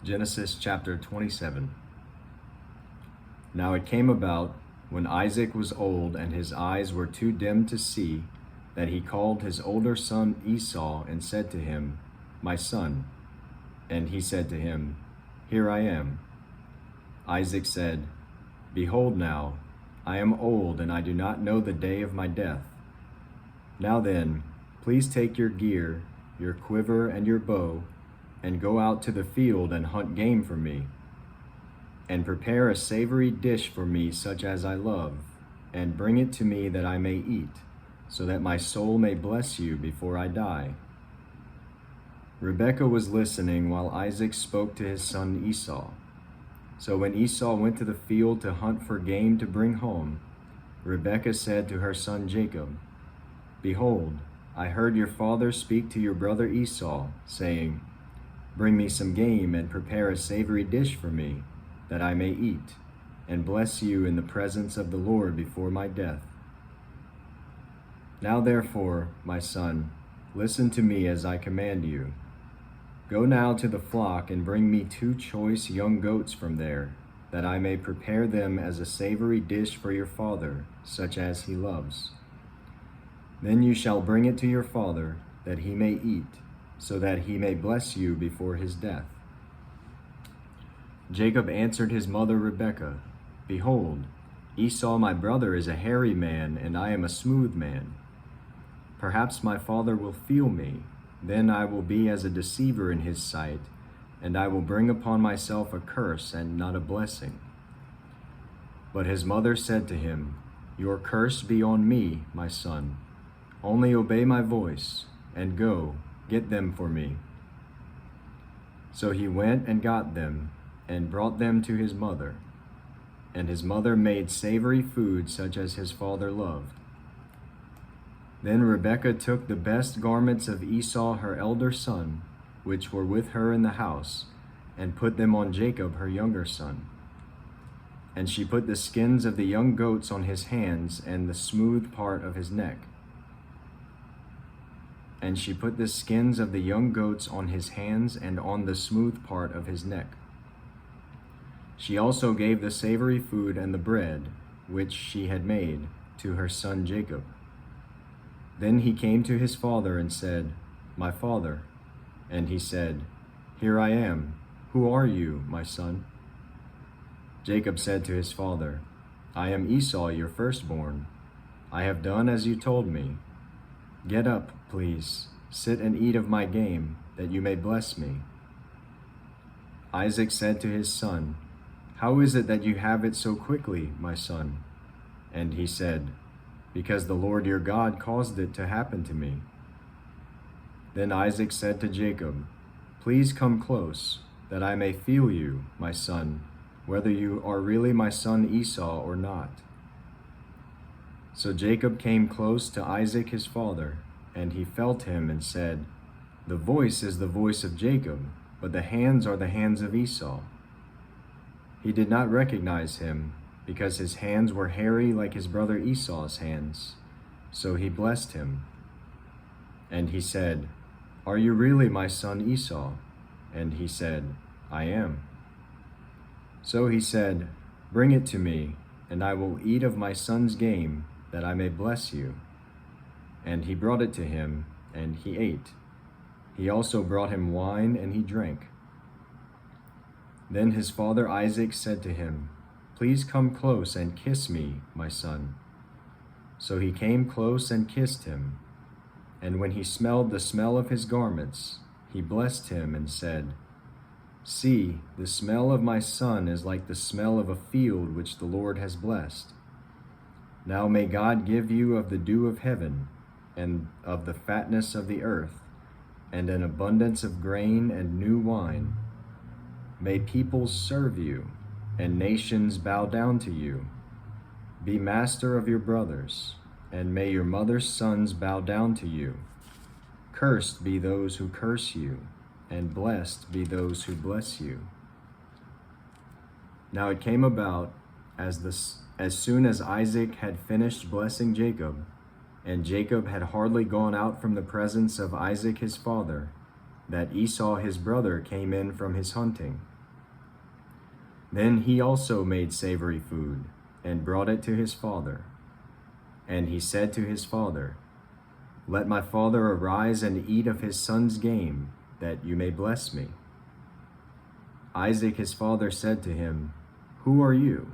Genesis chapter 27. Now it came about, when Isaac was old and his eyes were too dim to see, that he called his older son Esau and said to him, "My son." And he said to him, "Here I am." Isaac said, "Behold now, I am old and I do not know the day of my death. Now then, please take your gear, your quiver and your bow, and go out to the field and hunt game for me. And prepare a savory dish for me such as I love, and bring it to me that I may eat, so that my soul may bless you before I die." Rebekah was listening while Isaac spoke to his son Esau. So when Esau went to the field to hunt for game to bring home, Rebekah said to her son Jacob, "Behold, I heard your father speak to your brother Esau, saying, 'Bring me some game and prepare a savory dish for me, that I may eat, and bless you in the presence of the Lord before my death.' Now therefore, my son, listen to me as I command you. Go now to the flock and bring me 2 choice young goats from there, that I may prepare them as a savory dish for your father, such as he loves. Then you shall bring it to your father, that he may eat, so that he may bless you before his death." Jacob answered his mother Rebekah, "Behold, Esau my brother is a hairy man, and I am a smooth man. Perhaps my father will feel me, then I will be as a deceiver in his sight, and I will bring upon myself a curse and not a blessing." But his mother said to him, "Your curse be on me, my son. Only obey my voice, and go, get them for me." So he went and got them, and brought them to his mother. And his mother made savory food such as his father loved. Then Rebekah took the best garments of Esau her elder son, which were with her in the house, and put them on Jacob her younger son. And she put the skins of the young goats on his hands and the smooth part of his neck. And she put the skins of the young goats on his hands and on the smooth part of his neck. She also gave the savory food and the bread, which she had made, to her son Jacob. Then he came to his father and said, "My father." And he said, "Here I am. Who are you, my son?" Jacob said to his father, "I am Esau, your firstborn. I have done as you told me. Get up, please, sit and eat of my game, that you may bless me." Isaac said to his son, "How is it that you have it so quickly, my son?" And he said, "Because the Lord your God caused it to happen to me." Then Isaac said to Jacob, "Please come close, that I may feel you, my son, whether you are really my son Esau or not." So Jacob came close to Isaac his father, and he felt him and said, "The voice is the voice of Jacob, but the hands are the hands of Esau." He did not recognize him, because his hands were hairy like his brother Esau's hands. So he blessed him. And he said, "Are you really my son Esau?" And he said, "I am." So he said, "Bring it to me, and I will eat of my son's game, that I may bless you." And he brought it to him, and he ate. He also brought him wine, and he drank. Then his father Isaac said to him, "Please come close and kiss me, my son." So he came close and kissed him. And when he smelled the smell of his garments, he blessed him and said, "See, the smell of my son is like the smell of a field which the Lord has blessed. Now may God give you of the dew of heaven, and of the fatness of the earth, and an abundance of grain and new wine. May peoples serve you, and nations bow down to you. Be master of your brothers, and may your mother's sons bow down to you. Cursed be those who curse you, and blessed be those who bless you." Now it came about, as soon as Isaac had finished blessing Jacob, and Jacob had hardly gone out from the presence of Isaac his father, that Esau his brother came in from his hunting. Then he also made savory food, and brought it to his father. And he said to his father, Let my father arise and eat of his son's game, that you may bless me. Isaac his father said to him, Who are you?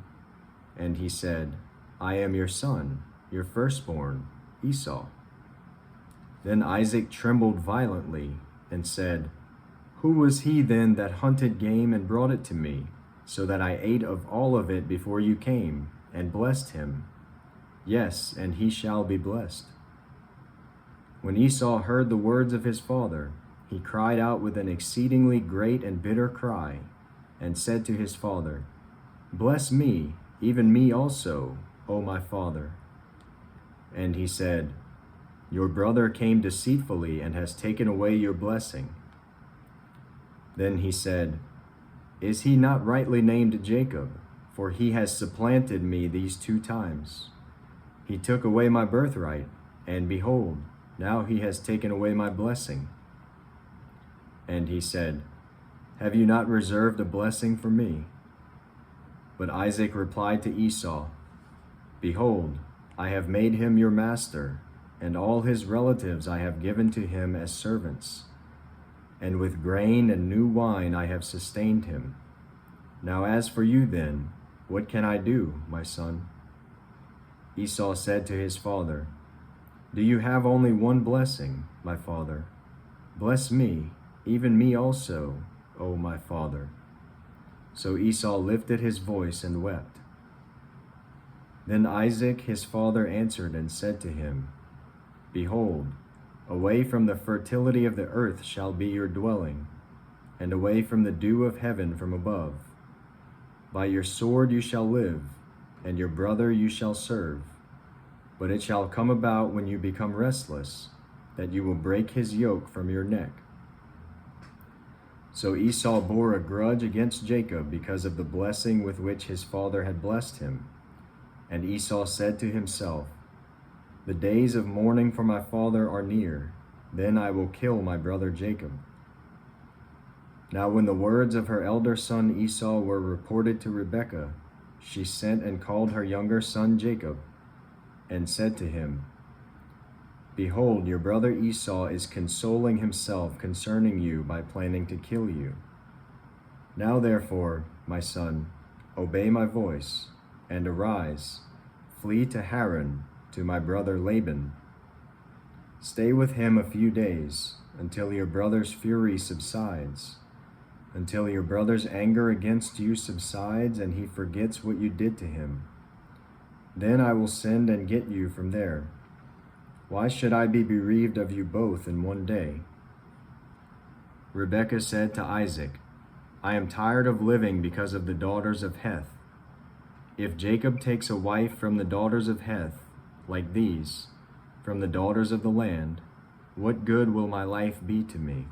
And he said, I am your son, your firstborn, Esau. Then Isaac trembled violently, and said, Who was he then that hunted game and brought it to me, so that I ate of all of it before you came, and blessed him? Yes, and he shall be blessed. When Esau heard the words of his father, he cried out with an exceedingly great and bitter cry, and said to his father, Bless me, even me also, O my father. And he said, Your brother came deceitfully and has taken away your blessing. Then he said, Is he not rightly named Jacob? For he has supplanted me these 2 times. He took away my birthright, and behold, now he has taken away my blessing. And he said, Have you not reserved a blessing for me? But Isaac replied to Esau, Behold, I have made him your master, and all his relatives I have given to him as servants. And with grain and new wine I have sustained him. Now as for you then, what can I do, my son? Esau said to his father, Do you have only one blessing, my father? Bless me, even me also, O my father. So Esau lifted his voice and wept. Then Isaac his father answered and said to him, Behold, away from the fertility of the earth shall be your dwelling, and away from the dew of heaven from above. By your sword you shall live, and your brother you shall serve. But it shall come about when you become restless, that you will break his yoke from your neck. So Esau bore a grudge against Jacob because of the blessing with which his father had blessed him. And Esau said to himself, The days of mourning for my father are near, then I will kill my brother Jacob. Now when the words of her elder son Esau were reported to Rebekah, she sent and called her younger son Jacob, and said to him, Behold, your brother Esau is consoling himself concerning you by planning to kill you. Now therefore, my son, obey my voice, and arise, flee to Haran, to my brother Laban. Stay with him a few days, until your brother's fury subsides, until your brother's anger against you subsides and he forgets what you did to him. Then I will send and get you from there. Why should I be bereaved of you both in one day? Rebekah said to Isaac, I am tired of living because of the daughters of Heth. If Jacob takes a wife from the daughters of Heth, like these, from the daughters of the land, what good will my life be to me?